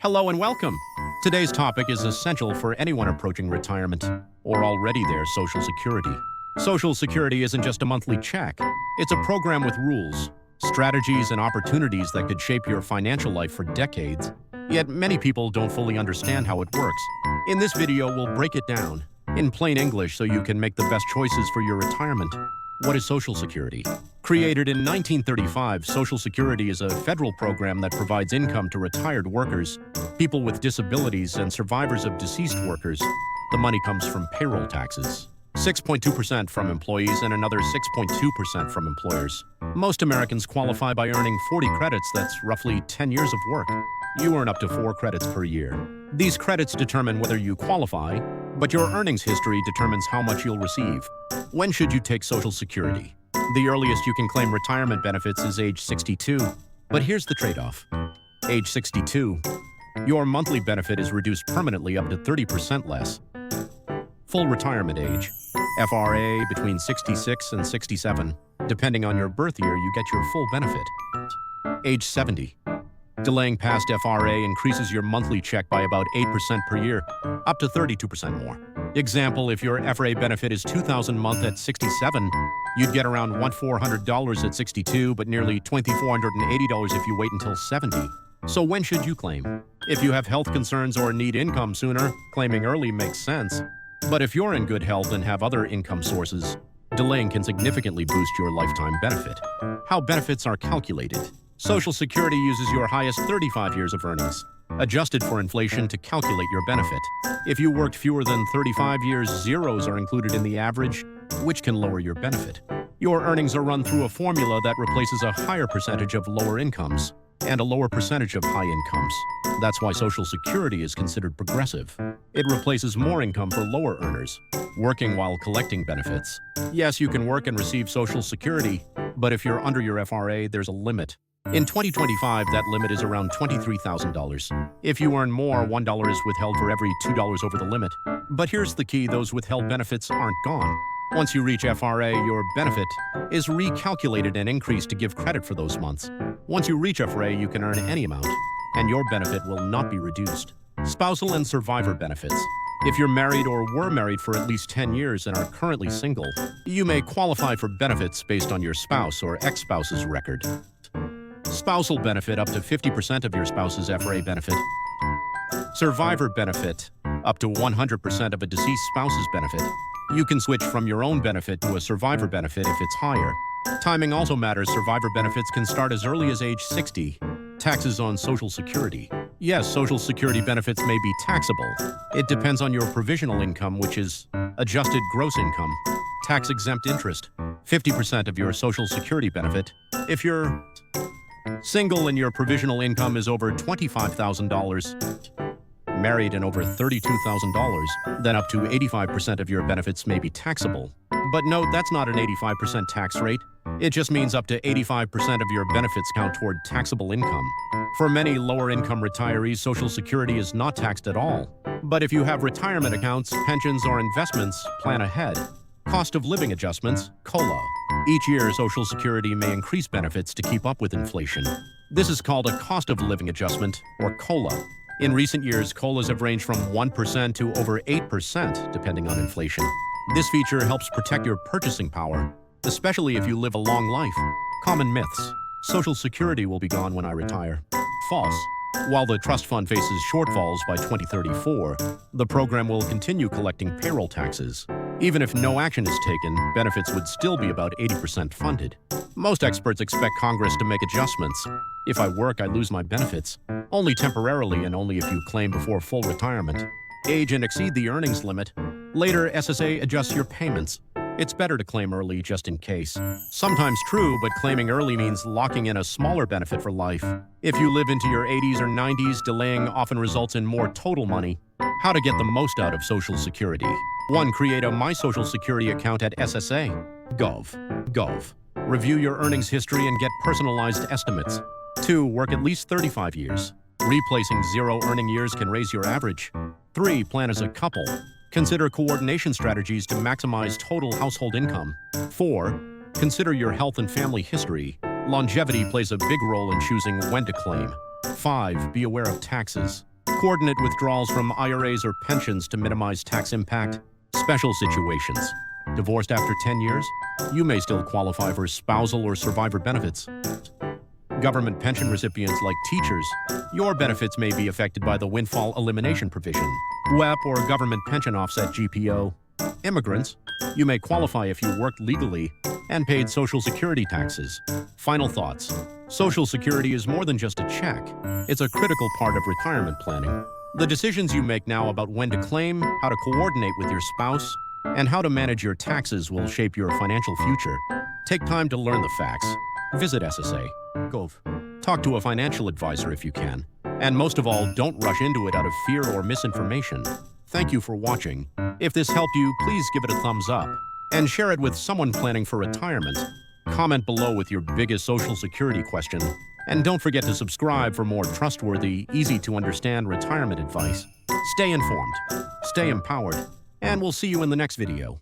Hello and welcome. Today's topic is essential for anyone approaching retirement or already their Social Security. Social Security isn't just a monthly check. It's a program with rules, strategies, and opportunities that could shape your financial life for decades. Yet many people don't fully understand how it works. In this video, we'll break it down in plain English so you can make the best choices for your retirement. What is Social Security? Created in 1935, Social Security is a federal program that provides income to retired workers, people with disabilities, and survivors of deceased workers. The money comes from payroll taxes. 6.2% from employees and another 6.2% from employers. Most Americans qualify by earning 40 credits, that's roughly 10 years of work. You earn up to 4 credits per year. These credits determine whether you qualify, but your earnings history determines how much you'll receive. When should you take Social Security? The earliest you can claim retirement benefits is age 62, but here's the trade-off. Age 62, your monthly benefit is reduced permanently up to 30% less. Full retirement age, FRA between 66 and 67. Depending on your birth year, you get your full benefit. Age 70. Delaying past FRA increases your monthly check by about 8% per year, up to 32% more. Example, if your FRA benefit is $2,000 a month at 67, you'd get around $1,400 at 62, but nearly $2,480 if you wait until 70. So when should you claim? If you have health concerns or need income sooner, claiming early makes sense. But if you're in good health and have other income sources, delaying can significantly boost your lifetime benefit. How benefits are calculated. Social Security uses your highest 35 years of earnings, adjusted for inflation to calculate your benefit. If you worked fewer than 35 years, zeros are included in the average, which can lower your benefit. Your earnings are run through a formula that replaces a higher percentage of lower incomes and a lower percentage of high incomes. That's why Social Security is considered progressive. It replaces more income for lower earners, working while collecting benefits. Yes, you can work and receive Social Security, but if you're under your FRA, there's a limit. In 2025, that limit is around $23,000. If you earn more, $1 is withheld for every $2 over the limit. But here's the key, those withheld benefits aren't gone. Once you reach FRA, your benefit is recalculated and increased to give credit for those months. Once you reach FRA, you can earn any amount, and your benefit will not be reduced. Spousal and survivor benefits. If you're married or were married for at least 10 years and are currently single, you may qualify for benefits based on your spouse or ex-spouse's record. Spousal benefit up to 50% of your spouse's FRA benefit. Survivor benefit up to 100% of a deceased spouse's benefit. You can switch from your own benefit to a survivor benefit if it's higher. Timing also matters. Survivor benefits can start as early as age 60. Taxes on Social Security. Yes, Social Security benefits may be taxable. It depends on your provisional income, which is adjusted gross income. Tax-exempt interest. 50% of your Social Security benefit. If you're single and your provisional income is over $25,000, married and over $32,000, then up to 85% of your benefits may be taxable. But note, that's not an 85% tax rate. It just means up to 85% of your benefits count toward taxable income. For many lower-income retirees, Social Security is not taxed at all. But if you have retirement accounts, pensions, or investments, plan ahead. Cost of living adjustments, COLA. Each year, Social Security may increase benefits to keep up with inflation. This is called a cost of living adjustment, or COLA. In recent years, COLAs have ranged from 1% to over 8%, depending on inflation. This feature helps protect your purchasing power, especially if you live a long life. Common myths. Social Security will be gone when I retire. False. While the trust fund faces shortfalls by 2034, the program will continue collecting payroll taxes. Even if no action is taken, benefits would still be about 80% funded. Most experts expect Congress to make adjustments. If I work, I lose my benefits. Only temporarily and only if you claim before full retirement. Age and exceed the earnings limit. Later, SSA adjusts your payments. It's better to claim early just in case. Sometimes true, but claiming early means locking in a smaller benefit for life. If you live into your 80s or 90s, delaying often results in more total money. How to get the most out of Social Security. 1. Create a My Social Security account at SSA.gov. Review your earnings history and get personalized estimates. 2. Work at least 35 years. Replacing zero earning years can raise your average. 3. Plan as a couple. Consider coordination strategies to maximize total household income. 4. Consider your health and family history. Longevity plays a big role in choosing when to claim. 5. Be aware of taxes. Coordinate withdrawals from IRAs or pensions to minimize tax impact. Special situations. Divorced after 10 years? You may still qualify for spousal or survivor benefits. Government pension recipients like teachers, your benefits may be affected by the windfall elimination provision. WEP or government pension offset GPO. Immigrants, you may qualify if you worked legally and paid Social Security taxes. Final thoughts. Social Security is more than just a check. It's a critical part of retirement planning. The decisions you make now about when to claim, how to coordinate with your spouse, and how to manage your taxes will shape your financial future. Take time to learn the facts. Visit SSA.gov. Talk to a financial advisor if you can. And most of all, don't rush into it out of fear or misinformation. Thank you for watching. If this helped you, please give it a thumbs up and share it with someone planning for retirement. Comment below with your biggest Social Security question. And don't forget to subscribe for more trustworthy, easy-to-understand retirement advice. Stay informed, stay empowered, and we'll see you in the next video.